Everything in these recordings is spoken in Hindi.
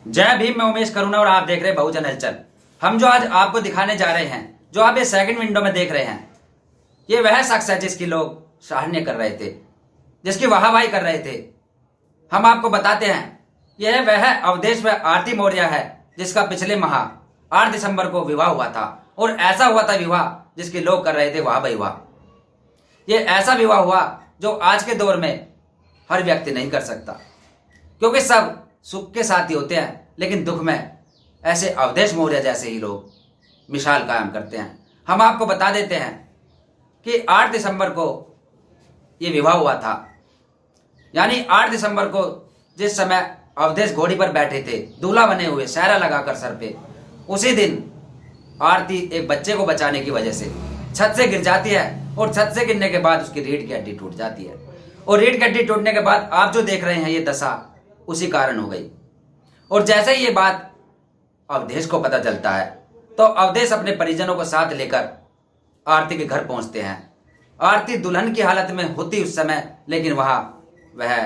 जय भीम। मैं उमेश करुणा और आप देख रहे हैं बहुजन हलचल। हम जो आज आपको दिखाने जा रहे हैं, जो आप ये सेकंड विंडो में देख रहे हैं, ये वह शख्स है जिसकी लोग सराहनीय कर रहे थे, जिसकी वाहवाही कर रहे थे। हम आपको बताते हैं, यह वह अवधेश व आरती मौर्य है जिसका पिछले माह 8 दिसंबर को विवाह हुआ था। और ऐसा हुआ था विवाह जिसके लोग कर रहे थे वाह भाई वाह। ये ऐसा विवाह हुआ जो आज के दौर में हर व्यक्ति नहीं कर सकता, क्योंकि सब सुख के साथ ही होते हैं, लेकिन दुख में ऐसे अवधेश मौर्य जैसे ही लोग मिसाल कायम करते हैं। हम आपको बता देते हैं कि 8 दिसंबर को ये विवाह हुआ था, यानी 8 दिसंबर को जिस समय अवधेश घोड़ी पर बैठे थे, दूल्हा बने हुए, सहरा लगाकर सर पे, उसी दिन आरती एक बच्चे को बचाने की वजह से छत से गिर जाती है। और छत से गिरने के बाद उसकी रीढ़ की हड्डी टूट जाती है। और रीढ़ की हड्डी टूटने के बाद आप जो देख रहे हैं ये दशा उसी कारण हो गई। और जैसे ही ये बात अवधेश को पता चलता है, तो अवधेश अपने परिजनों को साथ लेकर आरती के घर पहुंचते हैं। आरती दुल्हन की हालत में होती उस समय, लेकिन वहां वह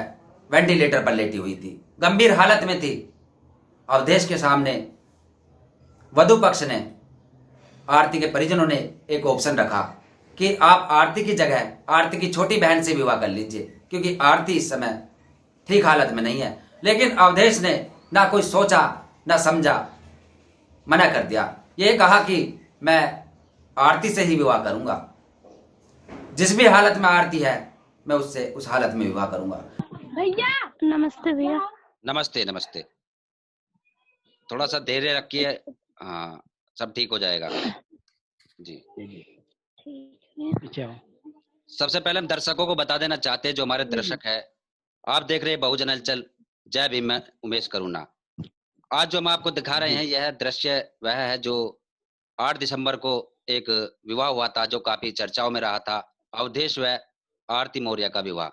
वेंटिलेटर पर लेटी हुई थी, गंभीर हालत में थी। अवधेश के सामने वधु पक्ष ने, आरती के परिजनों ने एक ऑप्शन रखा कि आप आरती की जगह आरती की छोटी बहन से विवाह कर लीजिए, क्योंकि आरती इस समय ठीक हालत में नहीं है। लेकिन अवधेश ने ना कोई सोचा ना समझा, मना कर दिया। ये कहा कि मैं आरती से ही विवाह करूंगा, जिस भी हालत में आरती है मैं उससे उस हालत में विवाह करूंगा। भैया नमस्ते भैया। नमस्ते नमस्ते। थोड़ा सा धैर्य रखिए। हाँ, सब ठीक हो जाएगा जी। ठीक है। सबसे पहले हम दर्शकों को बता देना चाहते हैं, जो हमारे दर्शक है, आप देख रहे हैं बहुजन हलचल। जय भीम। मैं उमेश करुणा। आज जो हम आपको दिखा रहे हैं यह दृश्य वह है जो 8 दिसंबर को एक विवाह हुआ था, जो काफी चर्चाओं में रहा था। अवधेश व आरती मौर्य का विवाह,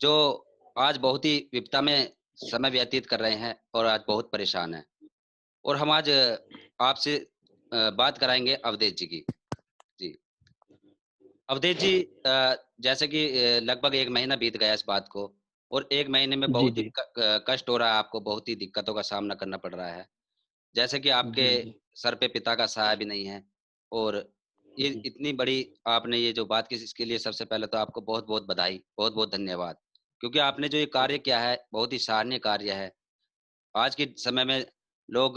जो आज बहुत ही विपदा में समय व्यतीत कर रहे हैं और आज बहुत परेशान हैं। और हम आज आपसे बात कराएंगे अवधेश जी की। जी अवधेश जी, जैसे कि लगभग 1 महीना बीत गया इस बात को, और 1 महीने में जी बहुत ही जी कष्ट हो रहा है आपको, बहुत ही दिक्कतों का सामना करना पड़ रहा है। जैसे कि आपके जी जी सर पे पिता का सहारा भी नहीं है, और ये जी इतनी बड़ी आपने ये जो बात की, इसके लिए सबसे पहले तो आपको बहुत बहुत बधाई, बहुत बहुत धन्यवाद। क्योंकि आपने जो ये कार्य किया है बहुत ही सराहनीय कार्य है। आज के समय में लोग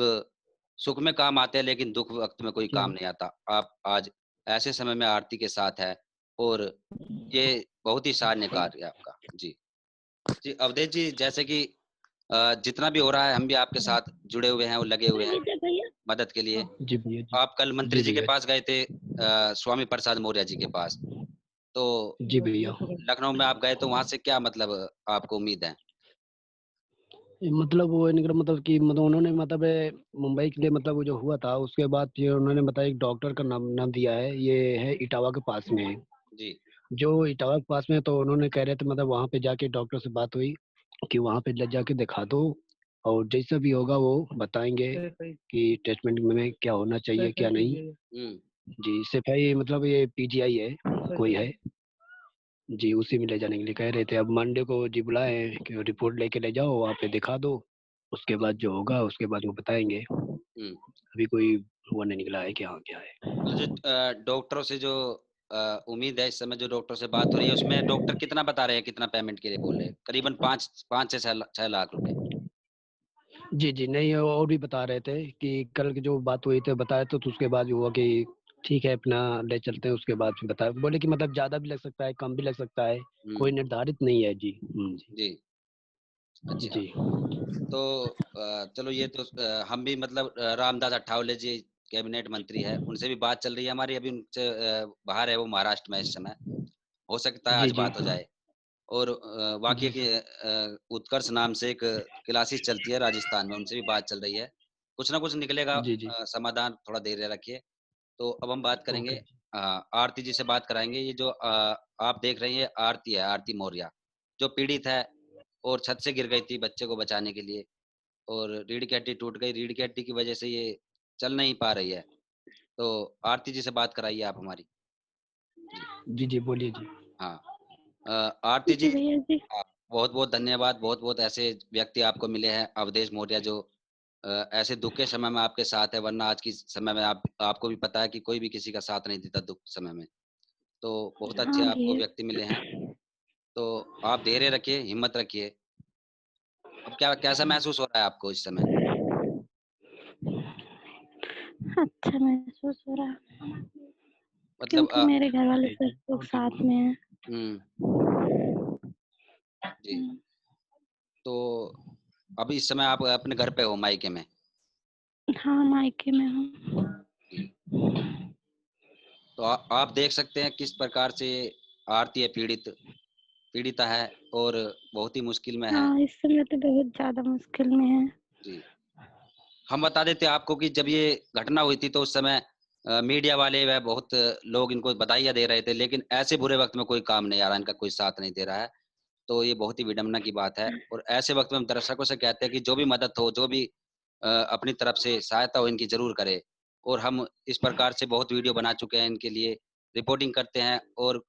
सुख में काम आते हैं, लेकिन दुख वक्त में कोई जी काम नहीं आता। आप आज ऐसे समय में आरती के साथ है, और ये बहुत ही सराहनीय कार्य है आपका। जी जी अवधेश जी, जैसे कि जितना भी हो रहा है हम भी आपके साथ जुड़े हुए हैं और लगे हुए हैं भैया। मदद के लिए। जी भैया। जी आप कल मंत्री जी जी के भैया। पास गए थे, स्वामी प्रसाद मौर्य जी के पास। तो जी भैया। लखनऊ में आप गए, तो वहां से क्या मतलब आपको उम्मीद है? मतलब वो इनका मतलब कि मतलब उन्होंने मतलब मुंबई के लिए मतलब वो जो हुआ था उसके बाद ये उन्होंने बताया एक डॉक्टर का नाम नाम दिया है, ये है इटावा के पास में है। जी जो इटावा के पास में है, तो उन्होंने कह रहे थे मतलब वहाँ पे जाके डॉक्टर से बात हुई कि वहाँ पे ले जाके दिखा दो, और जैसा भी होगा वो बताएंगे कि ट्रीटमेंट में क्या होना चाहिए क्या नहीं। हम्म जी सिपाही मतलब ये पीजीआई है, कोई है। जी उसी में ले जाने के लिए कह रहे थे। अब मंडे को जी बुलाए हैं कि रिपोर्ट लेके ले जाओ वहाँ पे दिखा दो, उसके बाद जो होगा उसके बाद वो बताएंगे। हम्म अभी कोई वो नहीं निकला है कि हाँ क्या है। तो जो डॉक्टरों से जो उम्मीद है, इस समय जो डॉक्टर से बात हो रही है, उसमें डॉक्टर कितना बता रहे हैं, कितना पेमेंट के लिए बोल रहे हैं? करीबन 5 से 6 लाख रुपए। जी जी नहीं, और भी बता रहे थे कि कल की जो बात हुई थी बताया तो उसके बाद हुआ कि ठीक है अपना ले चलते हैं। उसके बाद फिर बताया, बोले कि मतलब ज्यादा भी लग सकता है कम भी लग सकता है, कोई हम्म निर्धारित नहीं है। जी जी अच्छा। जी तो चलो, ये तो हम भी मतलब रामदास अठावले जी कैबिनेट मंत्री है, उनसे भी बात चल रही है हमारी। अभी उनसे बाहर है वो, महाराष्ट्र में इस समय। हो सकता है जी आज जी बात हो जाए। और वाकई जी की उत्कर्ष नाम से एक क्लासेस चलती है राजस्थान में, उनसे भी बात चल रही है। कुछ ना कुछ निकलेगा जी जी समाधान, थोड़ा धैर्य रखिए। तो अब हम बात करेंगे, ओके। आरती जी से बात कराएंगे। ये जो आप देख रहे हैं, ये आरती है, आरती मौर्य, जो पीड़ित है और छत से गिर गई थी बच्चे को बचाने के लिए, और रीढ़ की हड्डी टूट गई। रीढ़ की हड्डी की वजह से ये चल नहीं पा रही है। तो आरती जी से बात कराइए आप हमारी। जी जी जी बोलिए जी। हाँ। आरती जी, जी भैया जी। बहुत बहुत धन्यवाद। बहुत बहुत ऐसे व्यक्ति आपको मिले हैं, अवधेश मौर्य, जो ऐसे दुख के समय में आपके साथ है, वरना आज की समय में आपको भी पता है कि कोई भी किसी का साथ नहीं देता दुख समय में। तो बहुत अच्छे हाँ आपको भैया। व्यक्ति मिले हैं। तो आप धैर्य रखिए, हिम्मत रखिए। अब क्या कैसा महसूस हो रहा है आपको इस समय? अच्छा महसूस हो रहा है मतलब क्योंकि मेरे घर वाले सब लोग साथ में हैं। हम्म, जी। हम्म। तो अभी इस समय आप अपने घर पे हो, मायके में? हाँ मायके में हूँ। जी। तो आप देख सकते हैं किस प्रकार से आरती है पीड़िता है और बहुत ही मुश्किल में है। हाँ इस समय तो बहुत ज्यादा मुश्किल में है। जी। हम बता देते आपको कि जब ये घटना हुई थी तो उस समय मीडिया वाले व बहुत लोग इनको बधाइयाँ दे रहे थे, लेकिन ऐसे बुरे वक्त में कोई काम नहीं आ रहा, इनका कोई साथ नहीं दे रहा है। तो ये बहुत ही विडम्बना की बात है। और ऐसे वक्त में हम दर्शकों से कहते हैं कि जो भी मदद हो, जो भी अपनी तरफ से सहायता हो, इनकी जरूर करे। और हम इस प्रकार से बहुत वीडियो बना चुके हैं इनके लिए, रिपोर्टिंग करते हैं, और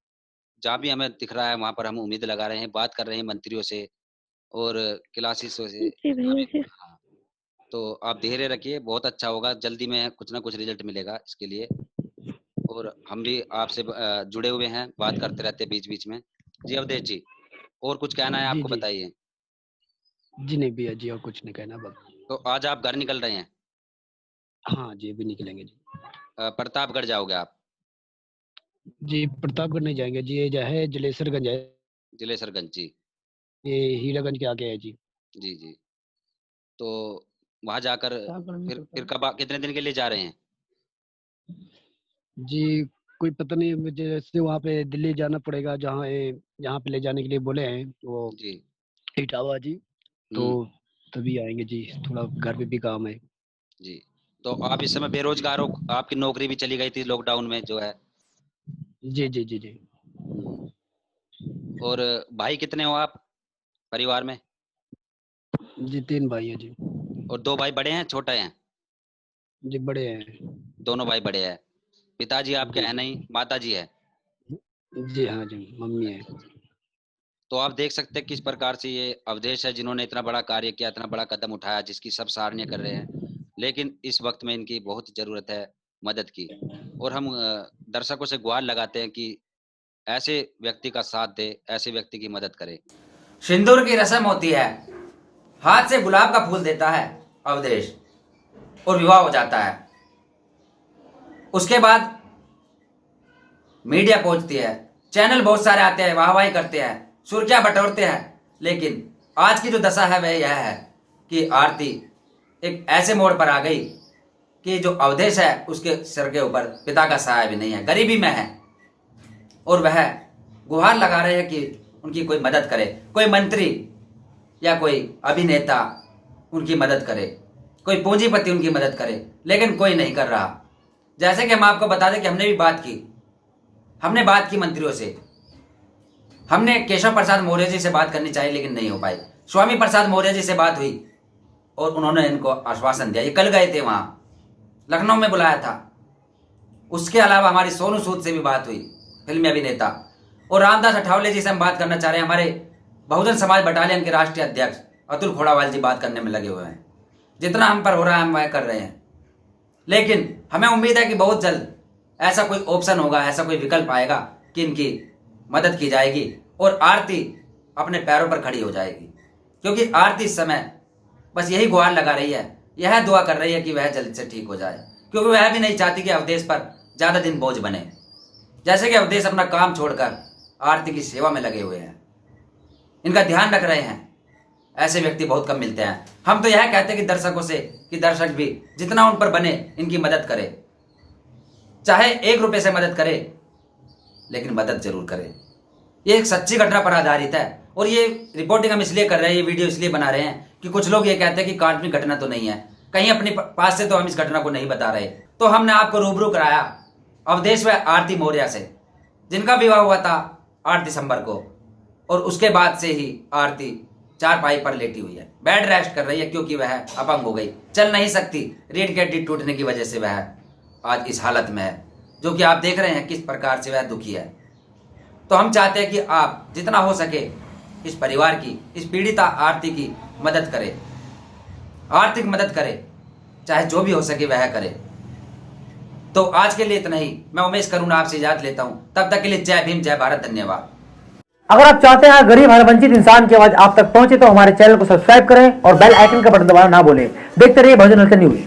जहाँ भी हमें दिख रहा है वहाँ पर हम उम्मीद लगा रहे हैं, बात कर रहे हैं मंत्रियों से और क्लासिसों से। जी भैया जी। हाँ, तो आप धैर्य रखिए, बहुत अच्छा होगा, जल्दी में कुछ ना कुछ रिजल्ट मिलेगा इसके लिए। और हम भी आपसे जुड़े हुए हैं, बात करते रहते हैं बीच बीच में। जी अवधेश जी, और कुछ कहना है जी आपको, जी बताइए। जी। नहीं भैया जी, और कुछ नहीं कहना बस। तो आज आप घर निकल रहे हैं? हाँ जी, अभी निकलेंगे जी। प्रतापगढ़ जाओगे आप? जी प्रतापगढ़ नहीं जाएंगे जी, ये जो है जलेसरगंज है, जिलेसरगंज जी। ये हीरागंज के आगे है जी। जी जी। तो वहां जाकर फिर कितने दिन के लिए जा रहे हैं? जी कोई पता नहीं, मुझे जैसे वहाँ पे दिल्ली जाना पड़ेगा, जहाँ यहाँ पे ले जाने के लिए बोले हैं वो जी। इटावा जी। तो हम्म। तभी आएंगे जी, थोड़ा घर पे भी काम है। जी। तो आप इस समय बेरोजगार हो, आपकी नौकरी भी चली गई थी लॉकडाउन में जो है। जी जी जी जी। हम्म। और भाई कितने हो आप परिवार में? जी 3 भाई हैं जी। और 2 भाई बड़े हैं, छोटे हैं? जी बड़े हैं। दोनों भाई बड़े हैं। पिताजी आपके जी हैं नहीं, माता जी है? जी हाँ जी, मम्मी है। तो आप देख सकते हैं किस प्रकार से ये अवधेश है, जिन्होंने इतना बड़ा कार्य किया, इतना बड़ा कदम उठाया, जिसकी सब सराहनीय कर रहे हैं। लेकिन इस वक्त में इनकी बहुत जरूरत है मदद की। और हम दर्शकों से गुहार लगाते हैं कि ऐसे व्यक्ति का साथ दे, ऐसे व्यक्ति की मदद करे। सिंदूर की रस्म होती है, हाथ से गुलाब का फूल देता है अवधेश और विवाह हो जाता है। उसके बाद मीडिया पहुंचती है, चैनल बहुत सारे आते हैं, वाहवाही करते हैं, सुर्खियां बटोरते हैं। लेकिन आज की जो दशा है वह यह है कि आरती एक ऐसे मोड़ पर आ गई कि जो अवधेश है उसके सिर के ऊपर पिता का साया भी नहीं है, गरीबी में है। और वह गुहार लगा रहे हैं कि उनकी कोई मदद करे, कोई मंत्री या कोई अभिनेता उनकी मदद करे, कोई पूंजीपति उनकी मदद करे, लेकिन कोई नहीं कर रहा। जैसे कि हम आपको बता दें कि हमने बात की मंत्रियों से। हमने केशव प्रसाद मौर्य जी से बात करनी चाहिए लेकिन नहीं हो पाई। स्वामी प्रसाद मौर्य जी से बात हुई और उन्होंने इनको आश्वासन दिया, ये कल गए थे वहां, लखनऊ में बुलाया था। उसके अलावा हमारी सोनू सूद से भी बात हुई, फिल्मी अभिनेता। और रामदास अठावले जी से हम बात करना चाह रहे हैं, हमारे बहुजन समाज बटालियन के राष्ट्रीय अध्यक्ष अतुल खोड़ावाल जी बात करने में लगे हुए हैं। जितना हम पर हो रहा है हम वह कर रहे हैं। लेकिन हमें उम्मीद है कि बहुत जल्द ऐसा कोई ऑप्शन होगा, ऐसा कोई विकल्प आएगा कि इनकी मदद की जाएगी और आरती अपने पैरों पर खड़ी हो जाएगी। क्योंकि आरती इस समय बस यही गुहार लगा रही है, यह दुआ कर रही है कि वह जल्द से ठीक हो जाए, क्योंकि वह भी नहीं चाहती कि अवधेश पर ज्यादा दिन बोझ बने। जैसे कि अवधेश अपना काम छोड़कर आरती की सेवा में लगे हुए हैं, इनका ध्यान रख रहे हैं। ऐसे व्यक्ति बहुत कम मिलते हैं। हम तो यह कहते हैं कि दर्शकों से कि दर्शक भी जितना उन पर बने इनकी मदद करे, चाहे 1 रुपए से मदद करे, लेकिन मदद जरूर करे। ये एक सच्ची घटना पर आधारित है और ये रिपोर्टिंग हम इसलिए कर रहे हैं, ये वीडियो इसलिए बना रहे हैं कि कुछ लोग ये कहते हैं कि काल्पनिक घटना तो नहीं है, कहीं अपने पास से तो हम इस घटना को नहीं बता रहे। तो हमने आपको रूबरू कराया अवधेश व आरती मौर्य से, जिनका विवाह हुआ था 8 दिसंबर को। और उसके बाद से ही आरती चारपाई पर लेटी हुई है, बेड रेस्ट कर रही है, क्योंकि वह अपंग हो गई, चल नहीं सकती। रीढ़ की हड्डी टूटने की वजह से वह आज इस हालत में है, जो कि आप देख रहे हैं किस प्रकार से वह दुखी है। तो हम चाहते हैं कि आप जितना हो सके इस परिवार की, इस पीड़िता आरती की मदद करे, आर्थिक मदद करे, चाहे जो भी हो सके वह करे। तो आज के लिए इतना ही। मैं उमेश करुणा आपसे इजाजत लेता हूं। तब तक के लिए जय भीम, जय भारत, धन्यवाद। अगर आप चाहते हैं गरीब हर वंचित इंसान की आवाज आप तक पहुंचे तो हमारे चैनल को सब्सक्राइब करें और बेल आइकन का बटन दबाना ना भूलें। देखते रहिए बहुजन हलचल न्यूज।